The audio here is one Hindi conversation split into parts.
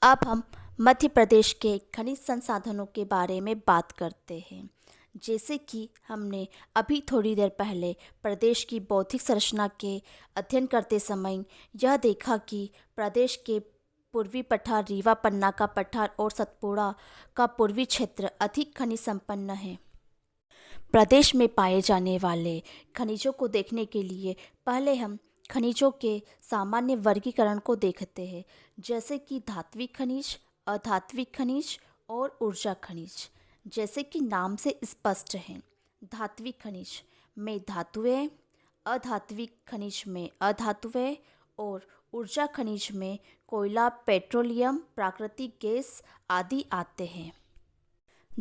अब हम मध्य प्रदेश के खनिज संसाधनों के बारे में बात करते हैं। जैसे कि हमने अभी थोड़ी देर पहले प्रदेश की बौद्धिक संरचना के अध्ययन करते समय यह देखा कि प्रदेश के पूर्वी पठार, रीवा पन्ना का पठार और सतपुड़ा का पूर्वी क्षेत्र अधिक खनिज संपन्न है। प्रदेश में पाए जाने वाले खनिजों को देखने के लिए पहले हम खनिजों के सामान्य वर्गीकरण को देखते हैं, जैसे कि धात्विक खनिज, अधात्विक खनिज और ऊर्जा खनिज। जैसे कि नाम से स्पष्ट है, धात्विक खनिज में धातुएं, अधात्विक खनिज में अधातुएं और ऊर्जा खनिज में कोयला, पेट्रोलियम, प्राकृतिक गैस आदि आते हैं।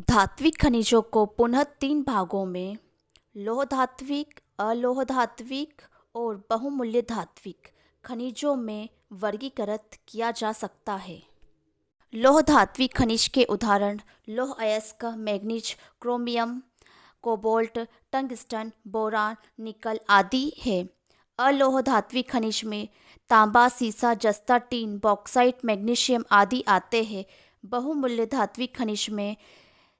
धात्विक खनिजों को पुनः 3 भागों में लौह धात्विक, अलौह धात्विक और बहुमूल्य धात्विक खनिजों में वर्गीकृत किया जा सकता है। लौह धात्विक खनिज के उदाहरण लौह अयस्क, manganese, chromium, cobalt, tungsten, boron, निकल आदि है। अलौह धात्विक खनिज में तांबा, सीसा, जस्ता, टीन, बॉक्साइट, मैग्नीशियम आदि आते हैं। बहुमूल्य धात्विक खनिज में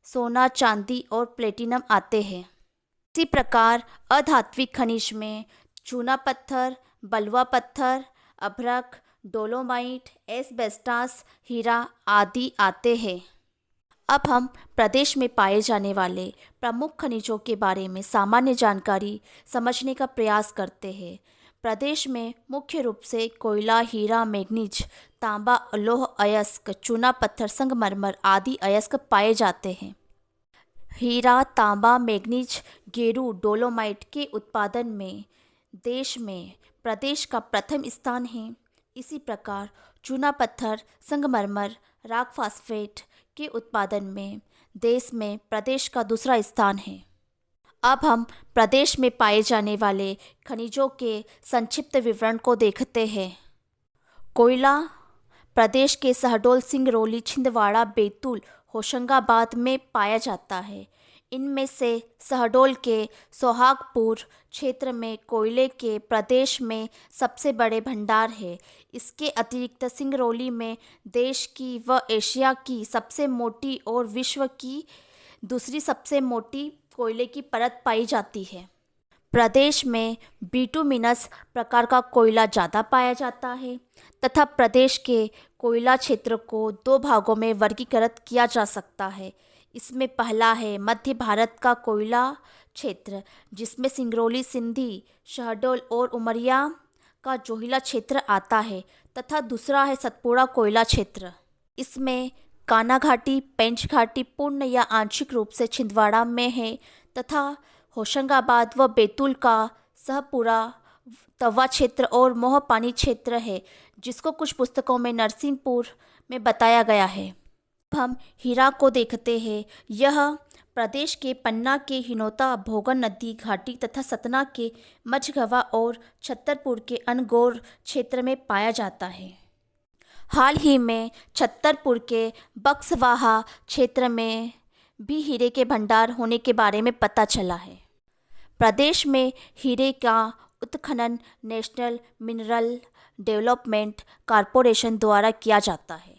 सोना, चांदी और प्लेटिनम आते हैं। इसी प्रकार अधात्विक खनिज में चूना पत्थर, बलुआ पत्थर, अभ्रक, डोलोमाइट, एस्बेस्टॉस, हीरा आदि आते हैं। अब हम प्रदेश में पाए जाने वाले प्रमुख खनिजों के बारे में सामान्य जानकारी समझने का प्रयास करते हैं। प्रदेश में मुख्य रूप से कोयला, हीरा, मैग्नीज, तांबा, लौह अयस्क, चूना पत्थर, संगमरमर आदि अयस्क पाए जाते हैं। हीरा, तांबा, मैग्नीज, गेरू, डोलोमाइट के उत्पादन में देश में प्रदेश का प्रथम स्थान है। इसी प्रकार चूना पत्थर, संगमरमर, रॉक फास्फेट के उत्पादन में देश में प्रदेश का दूसरा स्थान है। अब हम प्रदेश में पाए जाने वाले खनिजों के संक्षिप्त विवरण को देखते हैं। कोयला प्रदेश के शहडोल, सिंगरौली, छिंदवाड़ा, बैतूल, होशंगाबाद में पाया जाता है। इनमें से शहडोल के सोहागपुर क्षेत्र में कोयले के प्रदेश में सबसे बड़े भंडार है। इसके अतिरिक्त सिंगरौली में देश की व एशिया की सबसे मोटी और विश्व की दूसरी सबसे मोटी कोयले की परत पाई जाती है। प्रदेश में बिटुमिनस प्रकार का कोयला ज़्यादा पाया जाता है तथा प्रदेश के कोयला क्षेत्र को 2 भागों में वर्गीकृत किया जा सकता है। इसमें पहला है मध्य भारत का कोयला क्षेत्र, जिसमें सिंगरौली, सिंधी, शहडोल और उमरिया का जोहिला क्षेत्र आता है, तथा दूसरा है सतपुड़ा कोयला क्षेत्र। इसमें कान्हा घाटी, पेंच घाटी पूर्ण या आंशिक रूप से छिंदवाड़ा में है तथा होशंगाबाद व बैतूल का सहपुरा, तवा क्षेत्र और मोहपानी क्षेत्र है, जिसको कुछ पुस्तकों में नरसिंहपुर में बताया गया है। अब हम हीरा को देखते हैं। यह प्रदेश के पन्ना के हिनौता, भोगन नदी घाटी तथा सतना के मझगवा और छतरपुर के अनगौर क्षेत्र में पाया जाता है। हाल ही में छतरपुर के बक्सवाहा क्षेत्र में भी हीरे के भंडार होने के बारे में पता चला है। प्रदेश में हीरे का उत्खनन नेशनल मिनरल डेवलपमेंट कॉरपोरेशन द्वारा किया जाता है।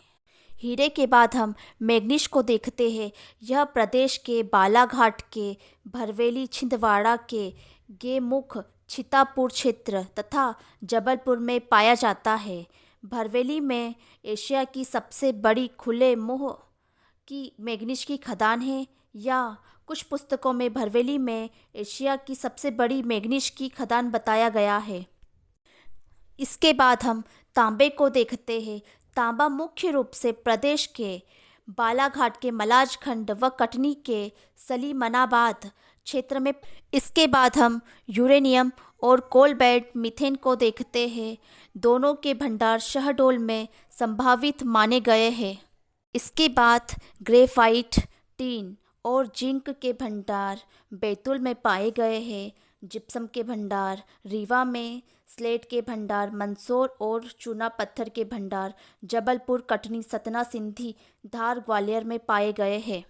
हीरे के बाद हम मैग्नीज को देखते हैं। यह प्रदेश के बालाघाट के भरवेली, छिंदवाड़ा के गेमुख, छितापुर क्षेत्र तथा जबलपुर में पाया जाता है। भरवेली में एशिया की सबसे बड़ी खुले मुंह की मैग्नीज की खदान है, या कुछ पुस्तकों में भरवेली में एशिया की सबसे बड़ी मैग्नीज की खदान बताया गया है। इसके बाद हम तांबे को देखते हैं। तांबा मुख्य रूप से प्रदेश के बालाघाट के मलाज खंड व कटनी के सलीमनाबाद क्षेत्र में। इसके बाद हम यूरेनियम और कोलबैट मीथेन को देखते हैं। दोनों के भंडार शहडोल में संभावित माने गए हैं। इसके बाद ग्रेफाइट, टीन और जिंक के भंडार बैतूल में पाए गए हैं। जिप्सम के भंडार रीवा में, स्लेट के भंडार मंदसौर और चूना पत्थर के भंडार जबलपुर, कटनी, सतना, सिंधी, धार, ग्वालियर में पाए गए हैं।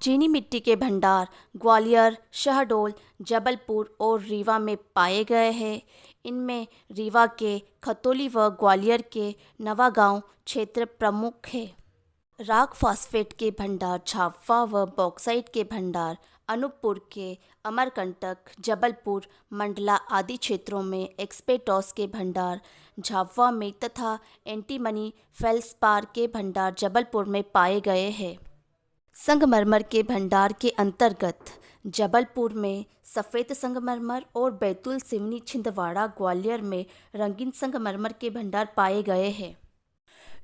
चीनी मिट्टी के भंडार ग्वालियर, शहडोल, जबलपुर और रीवा में पाए गए हैं। इनमें रीवा के खतौली व ग्वालियर के नवागांव क्षेत्र प्रमुख है। राक फास्फेट के भंडार झाबुआ व बॉक्साइट के भंडार अनूपपुर के अमरकंटक, जबलपुर, मंडला आदि क्षेत्रों में एक्सपेटॉस के भंडार झाबुआ में तथा एंटीमनी फेल्सपार के भंडार जबलपुर में पाए गए हैं। संगमरमर के भंडार के अंतर्गत जबलपुर में सफ़ेद संगमरमर और बैतूल, सिवनी, छिंदवाड़ा, ग्वालियर में रंगीन संगमरमर के भंडार पाए गए हैं।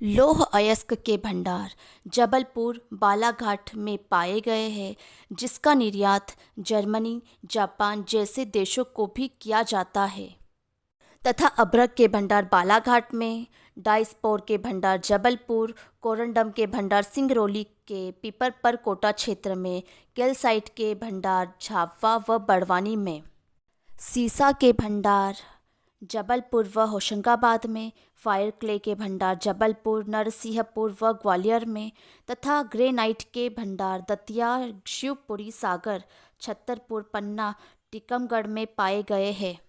लौह अयस्क के भंडार जबलपुर, बालाघाट में पाए गए हैं, जिसका निर्यात जर्मनी, जापान जैसे देशों को भी किया जाता है। तथा अभ्रक के भंडार बालाघाट में, डायस्पोर के भंडार जबलपुर, कोरंडम के भंडार सिंगरौली के पीपरपर कोटा क्षेत्र में, कैल्साइट के भंडार झाबुआ व बड़वानी में, सीसा के भंडार जबलपुर व होशंगाबाद में, फायर क्ले के भंडार जबलपुर, नरसिंहपुर व ग्वालियर में तथा ग्रेनाइट के भंडार दतिया, शिवपुरी, सागर, छतरपुर, पन्ना, टीकमगढ़ में पाए गए हैं।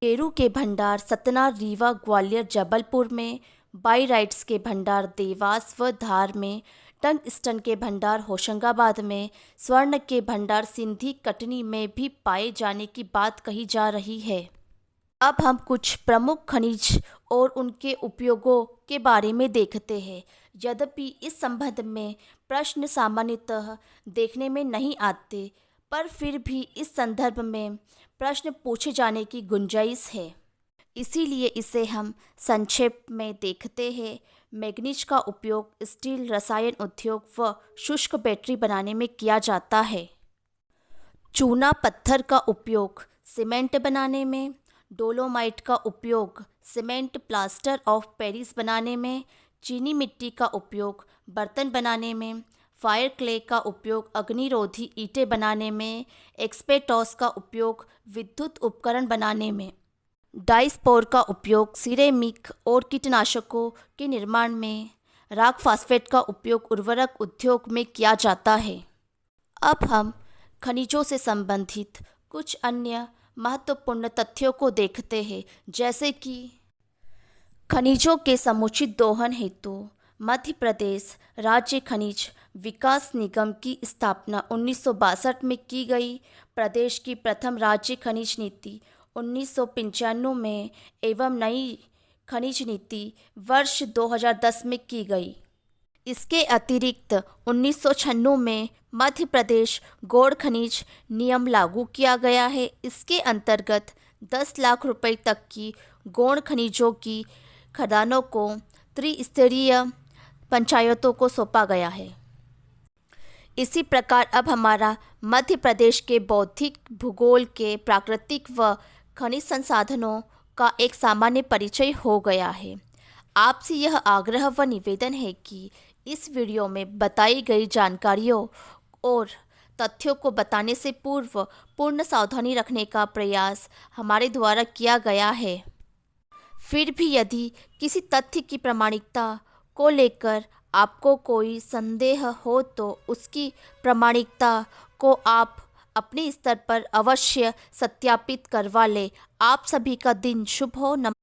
गेरू के भंडार सतना, रीवा, ग्वालियर, जबलपुर में, बाइराइट्स के भंडार देवास व धार में, टंगस्टन के भंडार होशंगाबाद में, स्वर्ण के भंडार सिंधी, कटनी में भी पाए जाने की बात कही जा रही है। अब हम कुछ प्रमुख खनिज और उनके उपयोगों के बारे में देखते हैं। यद्यपि इस संबंध में प्रश्न सामान्यतः देखने में नहीं आते, पर फिर भी इस संदर्भ में प्रश्न पूछे जाने की गुंजाइश है, इसीलिए इसे हम संक्षेप में देखते हैं। मैग्नीज का उपयोग स्टील, रसायन उद्योग व शुष्क बैटरी बनाने में किया जाता है। चूना पत्थर का उपयोग सीमेंट बनाने में, डोलोमाइट का उपयोग सीमेंट प्लास्टर ऑफ पेरिस बनाने में, चीनी मिट्टी का उपयोग बर्तन बनाने में, फायर क्ले का उपयोग अग्निरोधी ईंटें बनाने में, एक्सपेटॉस का उपयोग विद्युत उपकरण बनाने में, डाइस्पोर का उपयोग सिरेमिक और कीटनाशकों के निर्माण में, राक फास्फेट का उपयोग उर्वरक उद्योग में किया जाता है। अब हम खनिजों से संबंधित कुछ अन्य महत्वपूर्ण तथ्यों को देखते हैं, जैसे कि खनिजों के समुचित दोहन हेतु मध्य प्रदेश राज्य खनिज विकास निगम की स्थापना 1962 में की गई। प्रदेश की प्रथम राज्य खनिज नीति 1995 में एवं नई खनिज नीति वर्ष 2010 में की गई। इसके अतिरिक्त 1996 में मध्य प्रदेश गौड़ खनिज नियम लागू किया गया है। इसके अंतर्गत 10 लाख रुपए तक की गौड़ खनिजों की खदानों को त्रिस्तरीय पंचायतों को सौंपा गया है। इसी प्रकार अब हमारा मध्य प्रदेश के बौद्धिक, भूगोल के, प्राकृतिक व खनिज संसाधनों का एक सामान्य परिचय हो गया है। आपसे यह आग्रह व निवेदन है कि इस वीडियो में बताई गई जानकारियों और तथ्यों को बताने से पूर्व पूर्ण सावधानी रखने का प्रयास हमारे द्वारा किया गया है। फिर भी यदि किसी तथ्य की प्रामाणिकता को लेकर आपको कोई संदेह हो तो उसकी प्रामाणिकता को आप अपने स्तर पर अवश्य सत्यापित करवा लें। आप सभी का दिन शुभ हो। नमस्कार।